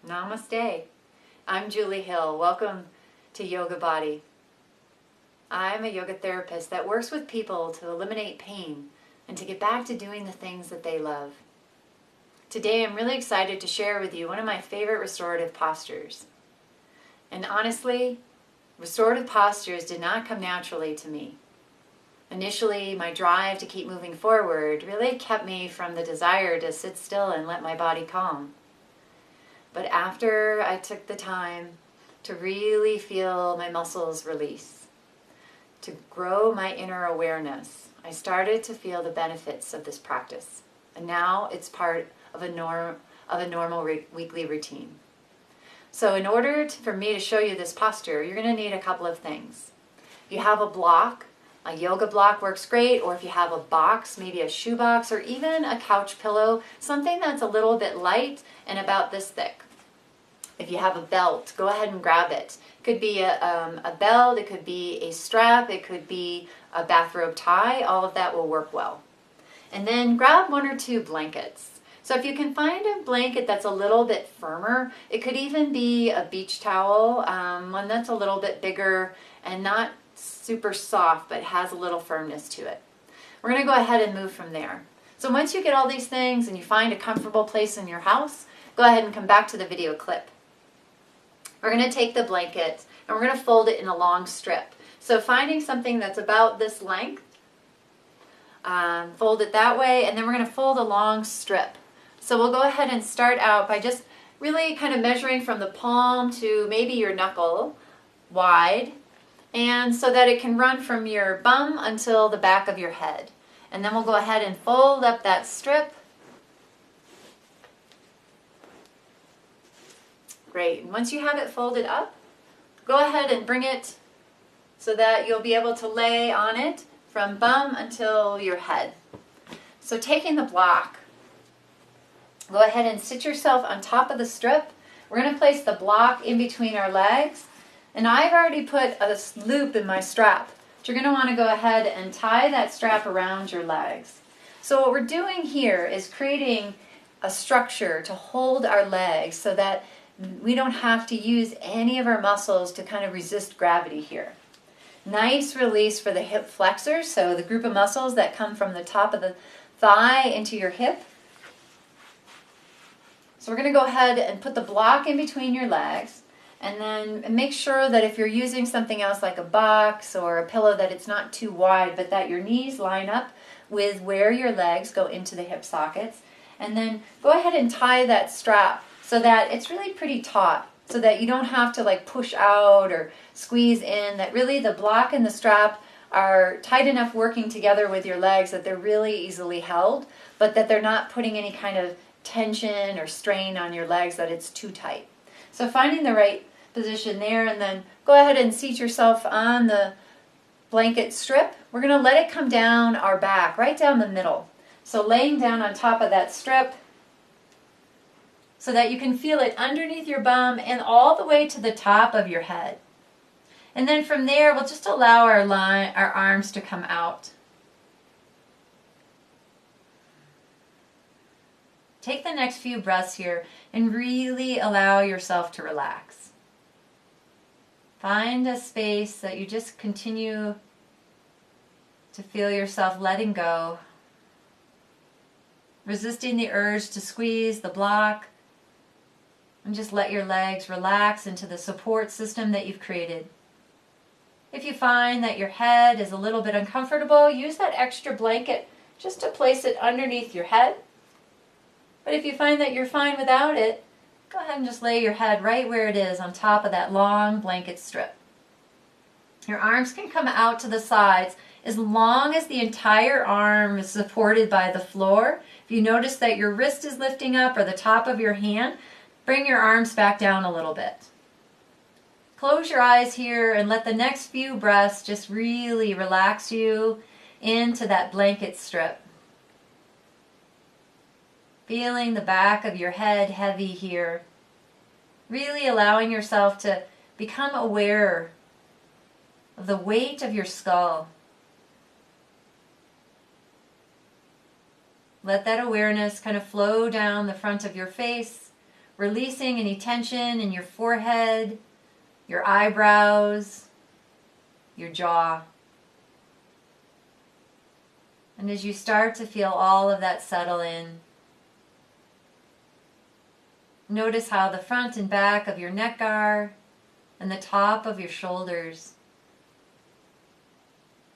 Namaste. I'm Julie Hill. Welcome to Yoga Body. I'm a yoga therapist that works with people to eliminate pain and to get back to doing the things that they love. Today I'm really excited to share with you one of my favorite restorative postures. And honestly, restorative postures did not come naturally to me. Initially, my drive to keep moving forward really kept me from the desire to sit still and let my body calm. But after I took the time to really feel my muscles release, to grow my inner awareness, I started to feel the benefits of this practice. And now it's part of a normal weekly routine. So in order for me to show you this posture, you're going to need a couple of things. If you have a block, a yoga block works great, or if you have a box, maybe a shoe box, or even a couch pillow, something that's a little bit light and about this thick. If you have a belt, go ahead and grab it. It could be a belt, it could be a strap, it could be a bathrobe tie. All of that will work well. And then grab one or two blankets. So if you can find a blanket that's a little bit firmer, it could even be a beach towel, one that's a little bit bigger and not super soft, but has a little firmness to it. We're going to go ahead and move from there. So once you get all these things and you find a comfortable place in your house, go ahead and come back to the video clip. We're going to take the blanket and we're going to fold it in a long strip. So finding something that's about this length, fold it that way, and then we're going to fold a long strip. So we'll go ahead and start out by just really kind of measuring from the palm to maybe your knuckle wide, and so that it can run from your bum until the back of your head. And then we'll go ahead and fold up that strip. Great. And once you have it folded up, go ahead and bring it so that you'll be able to lay on it from bum until your head. So taking the block, go ahead and sit yourself on top of the strip. We're going to place the block in between our legs. And I've already put a loop in my strap. But you're going to want to go ahead and tie that strap around your legs. So what we're doing here is creating a structure to hold our legs so that we don't have to use any of our muscles to kind of resist gravity here. Nice release for the hip flexors, so the group of muscles that come from the top of the thigh into your hip. So we're going to go ahead and put the block in between your legs, and then make sure that if you're using something else like a box or a pillow, that it's not too wide, but that your knees line up with where your legs go into the hip sockets. And then go ahead and tie that strap so that it's really pretty taut, so that you don't have to like push out or squeeze in, that really the block and the strap are tight enough working together with your legs that they're really easily held, but that they're not putting any kind of tension or strain on your legs, that it's too tight. So finding the right position there, and then go ahead and seat yourself on the blanket strip. We're going to let it come down our back, right down the middle. So laying down on top of that strip so that you can feel it underneath your bum and all the way to the top of your head. And then from there, we'll just allow our arms to come out. Take the next few breaths here and really allow yourself to relax. Find a space that you just continue to feel yourself letting go, resisting the urge to squeeze the block, and just let your legs relax into the support system that you've created. If you find that your head is a little bit uncomfortable, use that extra blanket just to place it underneath your head. But if you find that you're fine without it, go ahead and just lay your head right where it is on top of that long blanket strip. Your arms can come out to the sides as long as the entire arm is supported by the floor. If you notice that your wrist is lifting up or the top of your hand, bring your arms back down a little bit. Close your eyes here and let the next few breaths just really relax you into that blanket strip. Feeling the back of your head heavy here. Really allowing yourself to become aware of the weight of your skull. Let that awareness kind of flow down the front of your face, releasing any tension in your forehead, your eyebrows, your jaw. And as you start to feel all of that settle in, notice how the front and back of your neck are and the top of your shoulders.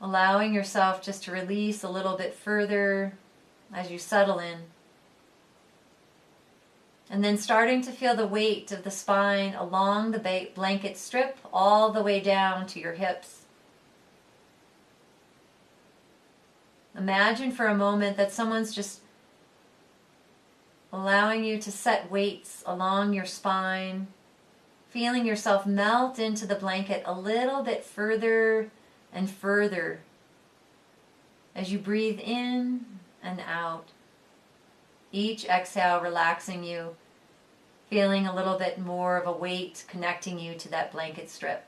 Allowing yourself just to release a little bit further as you settle in. And then starting to feel the weight of the spine along the blanket strip all the way down to your hips. Imagine for a moment that someone's just allowing you to set weights along your spine, feeling yourself melt into the blanket a little bit further and further as you breathe in and out. Each exhale relaxing you, feeling a little bit more of a weight connecting you to that blanket strip.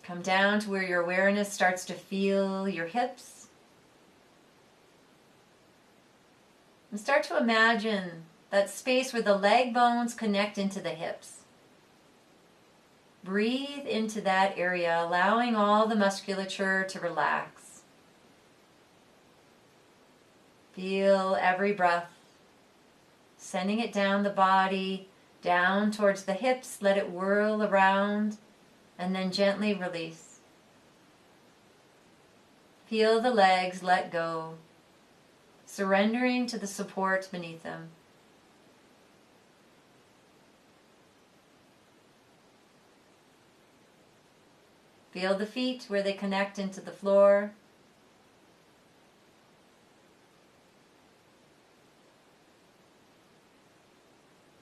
Come down to where your awareness starts to feel your hips. And start to imagine that space where the leg bones connect into the hips. Breathe into that area, allowing all the musculature to relax. Feel every breath, sending it down the body, down towards the hips. Let it whirl around, and then gently release. Feel the legs let go, surrendering to the support beneath them. Feel the feet where they connect into the floor.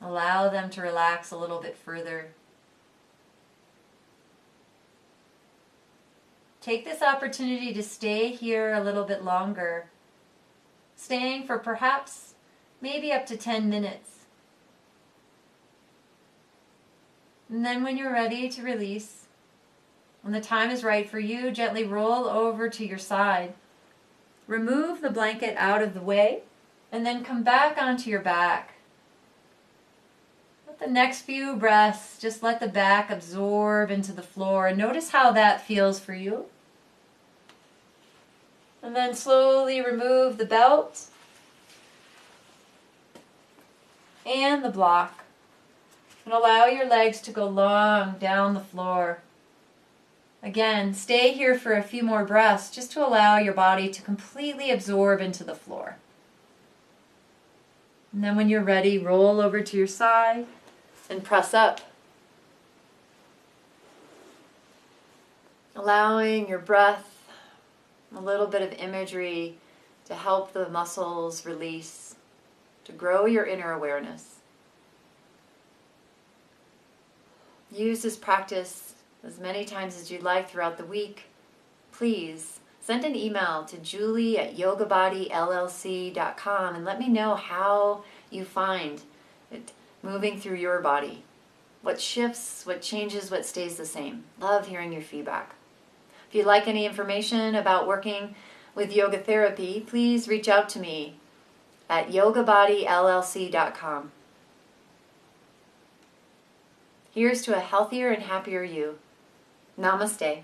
Allow them to relax a little bit further. Take this opportunity to stay here a little bit longer, staying for perhaps maybe up to 10 minutes. And then when you're ready to release, when the time is right for you, gently roll over to your side. Remove the blanket out of the way, and then come back onto your back. Let the next few breaths, just let the back absorb into the floor, and notice how that feels for you. And then slowly remove the belt and the block, and allow your legs to go long down the floor. Again, stay here for a few more breaths just to allow your body to completely absorb into the floor. And then when you're ready, roll over to your side and press up. Allowing your breath, a little bit of imagery to help the muscles release, to grow your inner awareness. Use this practice as many times as you'd like throughout the week. Please send an email to julie@yogabodylllc.com and let me know how you find it moving through your body. What shifts, what changes, what stays the same. Love hearing your feedback. If you'd like any information about working with yoga therapy, please reach out to me at yogabodylllc.com. Here's to a healthier and happier you. Namaste.